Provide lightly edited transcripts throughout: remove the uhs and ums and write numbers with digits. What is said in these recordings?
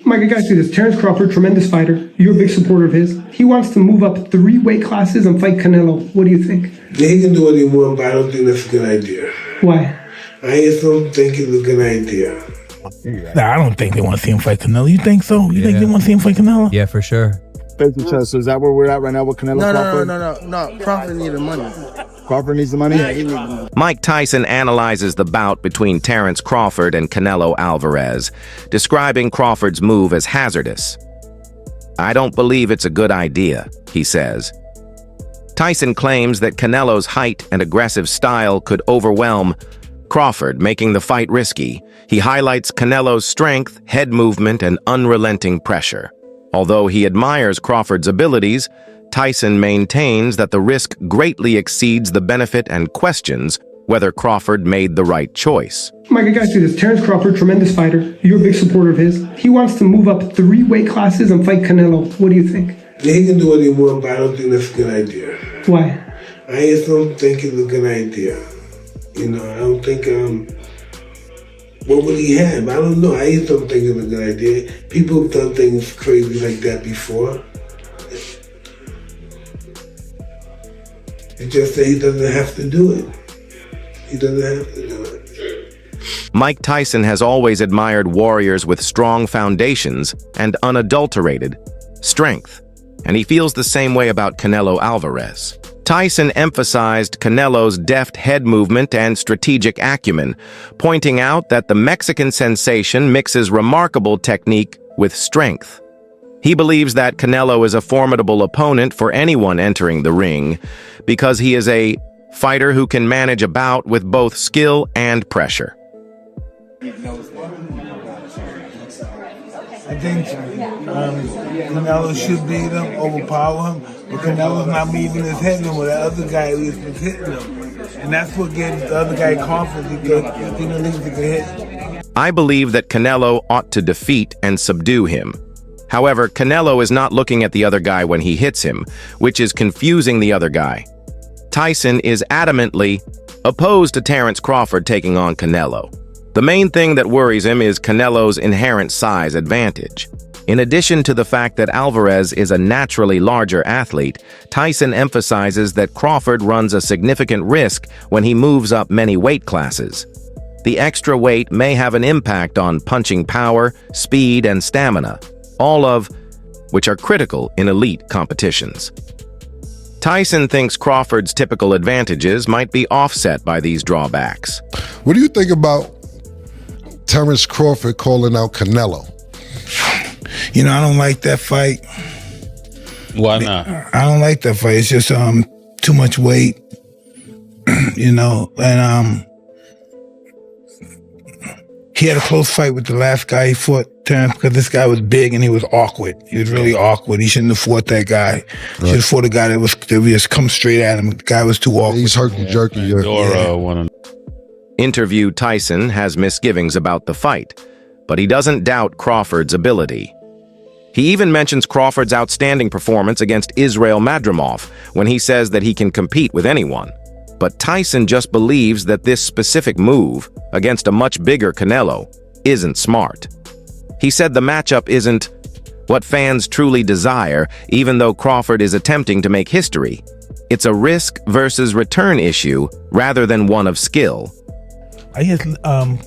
Mike, I gotta say this. Terence Crawford, tremendous fighter. You're a big supporter of his. He wants to move up 3 weight classes and fight Canelo. What do you think? Yeah, he can do what he wants, but I don't think that's a good idea. Why? I just don't think it's a good idea. Nah, I don't think they want to see him fight Canelo. You think so? You think they want to see him fight Canelo? Yeah, for sure. So is that where we're at right now with Canelo Crawford? No. Crawford needs the money. Crawford needs the money? Yeah, he needs the money. Mike Tyson analyzes the bout between Terence Crawford and Canelo Alvarez, describing Crawford's move as hazardous. "I don't believe it's a good idea," he says. Tyson claims that Canelo's height and aggressive style could overwhelm Crawford, making the fight risky. He highlights Canelo's strength, head movement, and unrelenting pressure. Although he admires Crawford's abilities, Tyson maintains that the risk greatly exceeds the benefit and questions whether Crawford made the right choice. Mike, I gotta say this. Terence Crawford, tremendous fighter. You're a big supporter of his. He wants to move up 3 weight classes and fight Canelo. What do you think? Yeah, he can do what he wants, but I don't think that's a good idea. Why? I just don't think it's a good idea. I don't think, what would he have? I don't know. I just don't think it's a good idea. People have done things crazy like that before. It's just that he doesn't have to do it. He doesn't have to do it. Mike Tyson has always admired warriors with strong foundations and unadulterated strength, and he feels the same way about Canelo Alvarez. Tyson emphasized Canelo's deft head movement and strategic acumen, pointing out that the Mexican sensation mixes remarkable technique with strength. He believes that Canelo is a formidable opponent for anyone entering the ring because he is a fighter who can manage a bout with both skill and pressure. I think Canelo should beat him, overpower him, but Canelo's not moving his head no more. The other guy is hitting him. And that's what gives the other guy confidence. He thinks he can hit. I believe that Canelo ought to defeat and subdue him. However, Canelo is not looking at the other guy when he hits him, which is confusing the other guy. Tyson is adamantly opposed to Terence Crawford taking on Canelo. The main thing that worries him is Canelo's inherent size advantage. In addition to the fact that Alvarez is a naturally larger athlete, Tyson emphasizes that Crawford runs a significant risk when he moves up many weight classes. The extra weight may have an impact on punching power, speed, and stamina, all of which are critical in elite competitions. Tyson thinks Crawford's typical advantages might be offset by these drawbacks. What do you think about Terence Crawford calling out Canelo? I don't like that fight. Why not? I don't like that fight. It's just too much weight, and he had a close fight with the last guy he fought, Terence, because this guy was big and he was awkward. He was really awkward. He shouldn't have fought that guy. He should have fought a guy that would just come straight at him. The guy was too awkward. He's herky-jerky. Interview Tyson has misgivings about the fight, but he doesn't doubt Crawford's ability. He even mentions Crawford's outstanding performance against Israel Madrimov when he says that he can compete with anyone. But Tyson just believes that this specific move against a much bigger Canelo isn't smart. He said the matchup isn't what fans truly desire, even though Crawford is attempting to make history. It's a risk versus return issue rather than one of skill. I just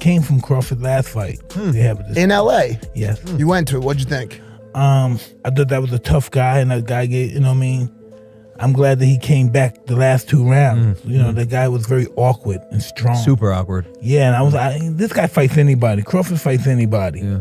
came from Crawford's last fight. In L.A.? Yes. You went to it. What'd you think? I thought that was a tough guy, and that guy gave, I'm glad that he came back the last 2 rounds. The guy was very awkward and strong. Super awkward. Yeah, and this guy fights anybody. Crawford fights anybody. Yeah.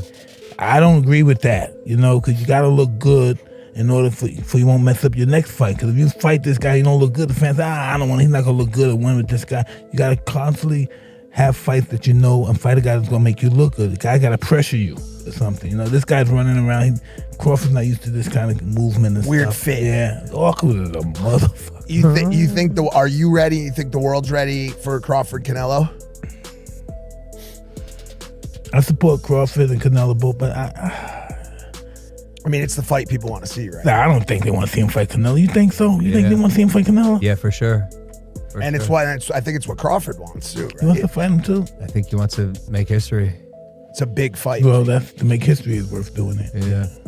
I don't agree with that, because you got to look good in order for you won't mess up your next fight. Because if you fight this guy, you don't look good. The fans say, I don't want. He's not gonna look good or win with this guy. You got to constantly have fights that and fight a guy that's gonna make you look good. The guy got to pressure you or something. This guy's running around. Crawford's not used to this kind of movement and weird stuff. fit. Yeah, awkward as a motherfucker. You think are you ready? You think the world's ready for Crawford Canelo? I support Crawford and Canelo both, but I mean, it's the fight people want to see, right? I don't think they want to see him fight Canelo. You think so? You think they want to see him fight Canelo? Yeah, for sure. It's what I think it's what Crawford wants too. Right? He wants to fight him too. I think he wants to make history. It's a big fight. Well, that's to make history is worth doing it.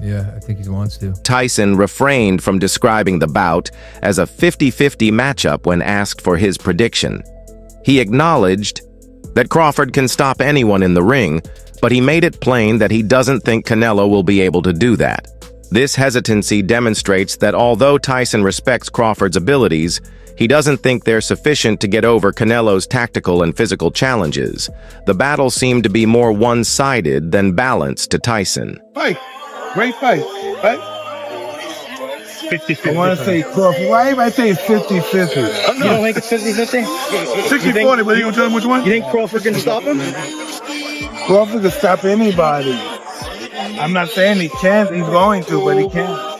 Yeah, I think he wants to. Tyson refrained from describing the bout as a 50-50 matchup when asked for his prediction. He acknowledged that Crawford can stop anyone in the ring, but he made it plain that he doesn't think Canelo will be able to do that. This hesitancy demonstrates that although Tyson respects Crawford's abilities, he doesn't think they're sufficient to get over Canelo's tactical and physical challenges. The battle seemed to be more one-sided than balanced to Tyson. Fight. Great fight. Right? 50-50. I want to say Crawford. Why everybody say 50-50? You don't think it's 50-50? 60-40, but you gonna tell him which one? You think Crawford can stop him? Crawford can stop anybody. I'm not saying he can't, he's going to, but he can't.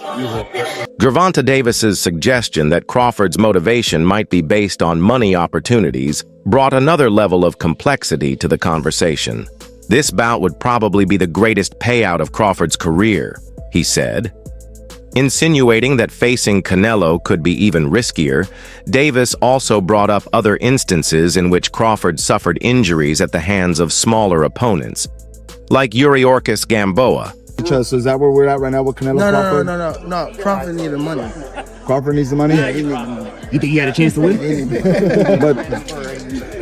Gervonta Davis's suggestion that Crawford's motivation might be based on money opportunities brought another level of complexity to the conversation. This bout would probably be the greatest payout of Crawford's career, he said. Insinuating that facing Canelo could be even riskier, Davis also brought up other instances in which Crawford suffered injuries at the hands of smaller opponents, like Yuriorkis Gamboa. So is that where we're at right now with Canelo Crawford? No. Crawford need the money. Crawford needs the money? Yeah, he need the money. You think he had a chance to win? But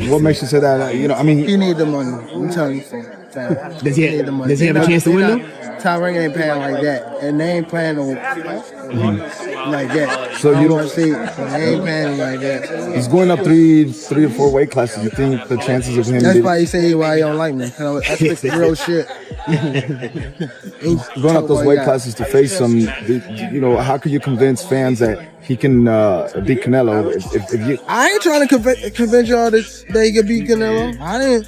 what makes you say that? He need the money. I'm telling you, fam. Does he have a chance to win though? Top Rank ain't playing like that, and they ain't playing like that. So you don't see? They ain't playing like that. He's going up three or four weight classes. You think the chances of him? That's why he say why he don't like me. That's the real shit. Going up those weight classes to face him. How could you convince fans that he can beat Canelo? If you, I ain't trying to convince y'all that he can beat Canelo. I didn't.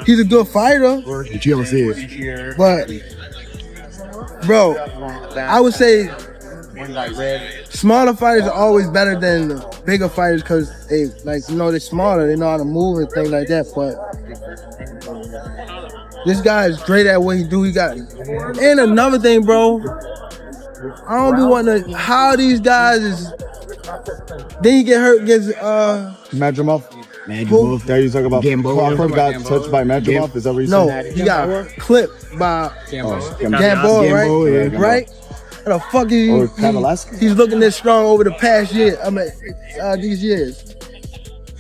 He's a good fighter. But you don't see it. But, bro, I would say smaller fighters are always better than the bigger fighters because they're smaller, they know how to move and things like that. But this guy is great at what he do. And another thing, bro, I don't be wanting to how these guys is. Then you get hurt against Madrimov. There you talk about Crawford got touched by Madrimov. Is that what you said? No, he got clipped by Gamboa, right? Yeah. Right? What the fuck is he's looking this strong over the past year? These years.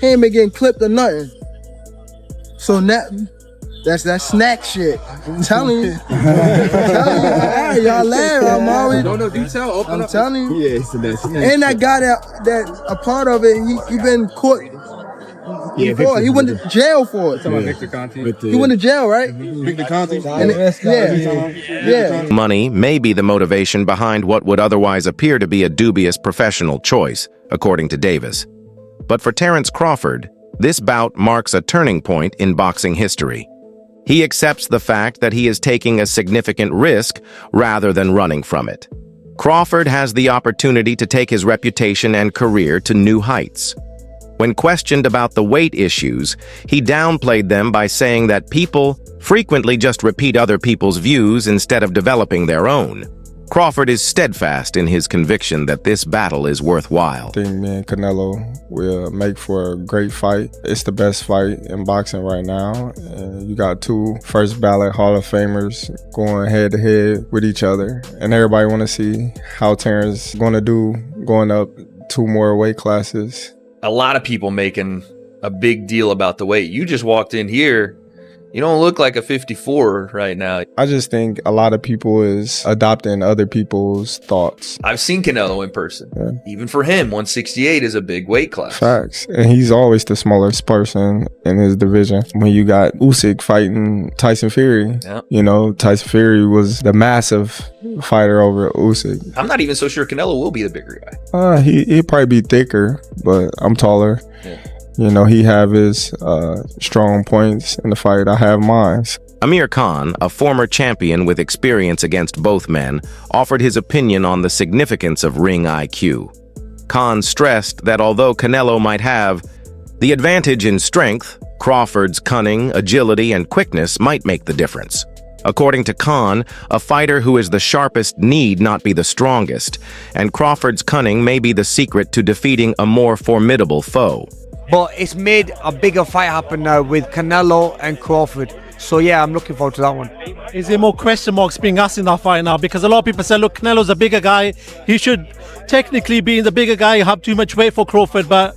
He ain't been getting clipped or nothing. So that's that snack shit. I'm telling you. Y'all laugh. I'm always. No detail. I'm telling you. Yeah, it's the best. And that guy that a part of it, he been caught. Yeah, he went to jail for it. He went to jail, right? Victor Conte. Yeah. Money may be the motivation behind what would otherwise appear to be a dubious professional choice, according to Davis. But for Terence Crawford, this bout marks a turning point in boxing history. He accepts the fact that he is taking a significant risk rather than running from it. Crawford has the opportunity to take his reputation and career to new heights. When questioned about the weight issues, he downplayed them by saying that people frequently just repeat other people's views instead of developing their own. Crawford is steadfast in his conviction that this battle is worthwhile. I think me and Canelo will make for a great fight. It's the best fight in boxing right now. And you got two first ballot Hall of Famers going head to head with each other. And everybody want to see how Terence is going to do going up 2 more weight classes. A lot of people making a big deal about the weight. You just walked in here. You don't look like a 54 right now. I just think a lot of people is adopting other people's thoughts. I've seen Canelo in person. Yeah. Even for him, 168 is a big weight class. Facts. And he's always the smallest person in his division. When you got Usyk fighting Tyson Fury, Tyson Fury was the massive fighter over Usyk. I'm not even so sure Canelo will be the bigger guy. He'd probably be thicker, but I'm taller. Yeah. He have his strong points in the fight. I have mine. Amir Khan, a former champion with experience against both men, offered his opinion on the significance of ring IQ. Khan stressed that although Canelo might have the advantage in strength, Crawford's cunning, agility, and quickness might make the difference. According to Khan, a fighter who is the sharpest need not be the strongest, and Crawford's cunning may be the secret to defeating a more formidable foe. But it's made a bigger fight happen now with Canelo and Crawford. So yeah, I'm looking forward to that one. Is there more question marks being asked in that fight now? Because a lot of people say, look, Canelo's a bigger guy. He should technically be the bigger guy, have too much weight for Crawford. But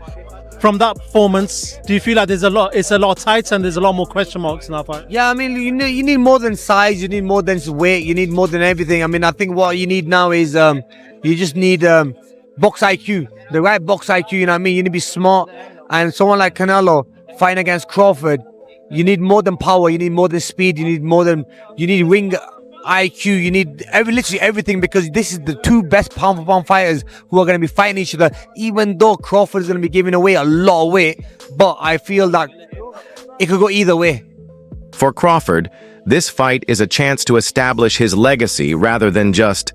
from that performance, do you feel like it's a lot tight and there's a lot more question marks in that fight? Yeah, I mean, you need more than size, you need more than weight, you need more than everything. I mean, I think what you need now is you just need box IQ, the right box IQ, you know what I mean? You need to be smart. And someone like Canelo fighting against Crawford, you need more than power, you need more than speed, you need ring IQ, you need literally everything, because this is the two best pound for pound fighters who are going to be fighting each other, even though Crawford is going to be giving away a lot of weight. But I feel that it could go either way. For Crawford, this fight is a chance to establish his legacy rather than just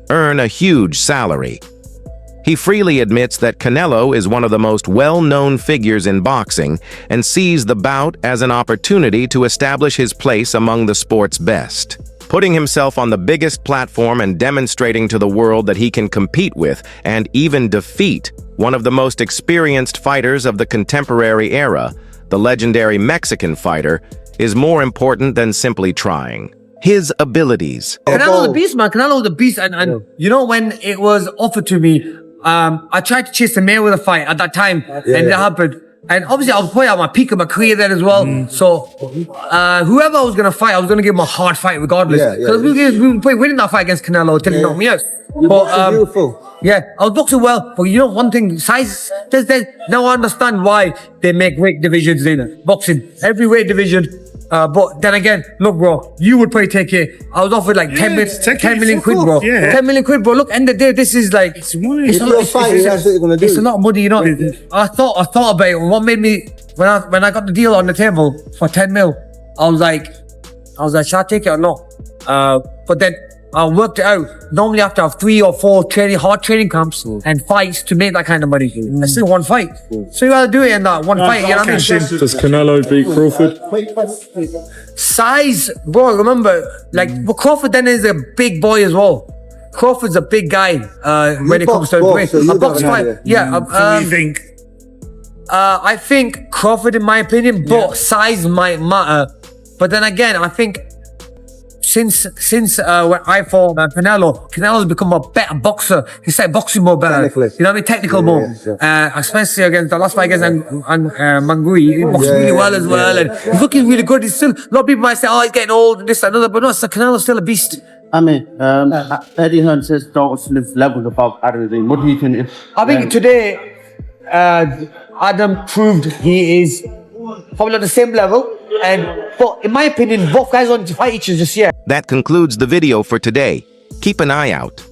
earn a huge salary. He freely admits that Canelo is one of the most well-known figures in boxing and sees the bout as an opportunity to establish his place among the sport's best. Putting himself on the biggest platform and demonstrating to the world that he can compete with and even defeat one of the most experienced fighters of the contemporary era, the legendary Mexican fighter, is more important than simply trying. His abilities. Canelo's the beast, man. Canelo's the beast. And you know, when it was offered to me, I tried to chase the Mayweather fight at that time, and it happened. And obviously, I was probably at my peak of my career there as well. So, whoever I was going to fight, I was going to give him a hard fight regardless. Because we were winning that fight against Canelo until he knocked me out. But, beautiful. Yeah, I was boxing well. But you know, one thing, size, now I understand why they make weight divisions in boxing. Every weight division. But then again, look, bro, you would probably take it. I was offered like 10 million quid, bro. Yeah. 10 million quid, bro. Look, end of the day, this is like, it's a lot of money, you know. I thought about it. What made me, when I got the deal on the table for 10 mil, I was like, should I take it or not? But then I worked it out. Normally I have to have 3 or 4 hard training camps and fights to make that kind of money. It's still one fight. So you gotta do it in that one fight, you know what I mean? Does Canelo beat Crawford? Size, bro, remember, but Crawford then is a big boy as well. Crawford's a big guy when it comes to weight. A box fight, yeah. Think? I think Crawford, in my opinion, but size might matter. But then again, I think since when I fought Canelo's become a better boxer. He started boxing more better. You know what I mean? Technical more. Especially against the last fight against Mangui. He boxed really well as well. And he's looking really good. He's still, a lot of people might say, oh, he's getting old, this, that, another. But no, Canelo's still a beast. I mean, Eddie Hearn says don't live levels above Adam. What do you think? I think today, Adam proved he is probably on the same level. But in my opinion, both guys want to fight each other just yet. That concludes the video for today. Keep an eye out.